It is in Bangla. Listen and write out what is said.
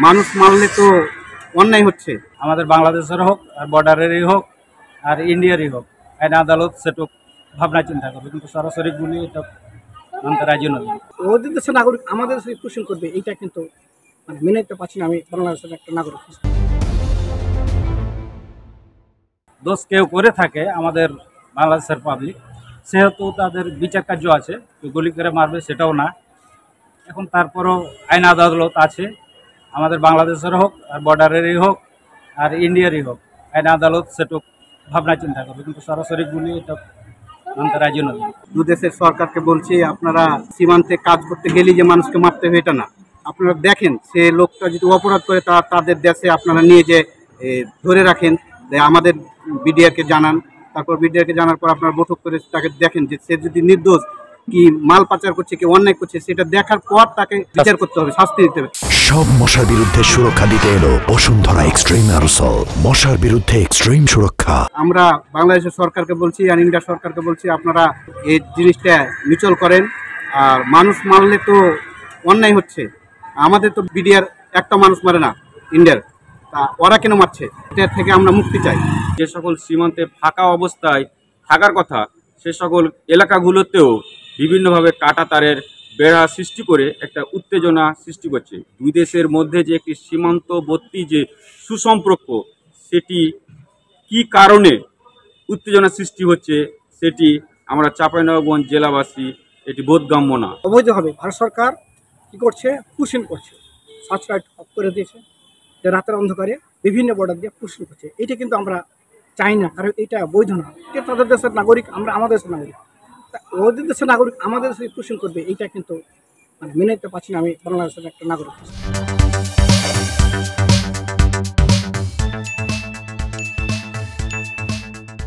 মানুষ মারলে তো অন্যায় হচ্ছে। আমাদের বাংলাদেশের হোক আর বর্ডারেরই হোক আর ইন্ডিয়ারই হোক, আইন আদালত সেটুক ভাবনা চিন্তা করবে, কিন্তু সরাসরি গুলি এটা মানতে রাজি নয়। ওদের দেশের নাগরিক আমাদের দেশে কোশ্চেন করবে, এইটা কিন্তু মানে মেনে নিতে পারছি না। আমি বাংলাদেশের একটা নাগরিক, দোষ কেউ করে থাকে আমাদের বাংলাদেশের পাবলিক, সেহেতু তাদের বিচার কার্য আছে, গুলি করে মারবে সেটাও না। এখন তারপরও আইন আদালত আছে, আমাদের বাংলাদেশের হোক আর বর্ডারেরই হোক আর ইন্ডিয়ারই হোক, আইন আদালত সেটুক ভাবনা চিন্তা করবে, কিন্তু সরাসরি গুলি এটা মানতে রাজি নয়। দু দেশের সরকারকে বলছি, আপনারা সীমান্তে কাজ করতে গেলে যে মানুষকে মারতে হবে এটা না। আপনারা দেখেন সে লোকটা যদি অপরাধ করে তাদের দেশে আপনারা নিয়ে যে ধরে রাখেন, আমাদের বিডিআরকে জানান, তারপর বিডিআরকে জানার পর আপনারা বৈঠক করে তাকে দেখেন যে সে যদি নির্দোষ কি মাল পাচার করছে কি অন্যায় করছে, সেটা দেখার পর তাকে বিচার করতে হবে, শাস্তি দিতে হবে। সব মশার বিরুদ্ধে সুরক্ষা দিতে এলো বসুন্ধরা এক্সট্রিম অ্যারোসল, মশার বিরুদ্ধে এক্সট্রিম সুরক্ষা। আমরা বাংলাদেশের সরকারকে বলছি আর ইন্ডিয়া সরকারকে বলছি, আপনারা এই জিনিসটা মিচল করেন। আর মানুষ মারলে তো অন্যায় হচ্ছে। আমাদের তো বিডিআর একটা মানুষ মারে না, ইন্ডিয়ার, তা ওরা কেন মারছে? এটা থেকে আমরা মুক্তি চাই। যে সকল সীমান্তে ফাঁকা অবস্থায় থাকার কথা, সে সকল এলাকাগুলোতেও বিভিন্নভাবে কাটা তারের বেড়া সৃষ্টি করে একটা উত্তেজনা সৃষ্টি করছে। দুই দেশের মধ্যে যে একটি সীমান্তবর্তী যে সুসম্পর্ক, সেটি কি কারণে উত্তেজনা সৃষ্টি হচ্ছে সেটি আমরা চাঁপাইনবাবগঞ্জ জেলাবাসী এটি বোধগম্য না। অবৈধভাবে ভারত সরকার কি করছে, পুশিং করছে, সার্চ লাইট অফ করে দিয়েছে, যে রাতের অন্ধকারে বিভিন্ন বর্ডার দিয়ে পুশিং করছে। এটা কিন্তু আমরা চাই না, কারণ এটা বৈধ না। এটা তাদের দেশের নাগরিক, আমরা আমাদের দেশের নাগরিক। ওদের দেশের নাগরিক আমাদের দেশে পুশিং করবে, এইটা কিন্তু মানে মেনে নিতে পারছি না। আমি বাংলাদেশের একটা নাগরিক।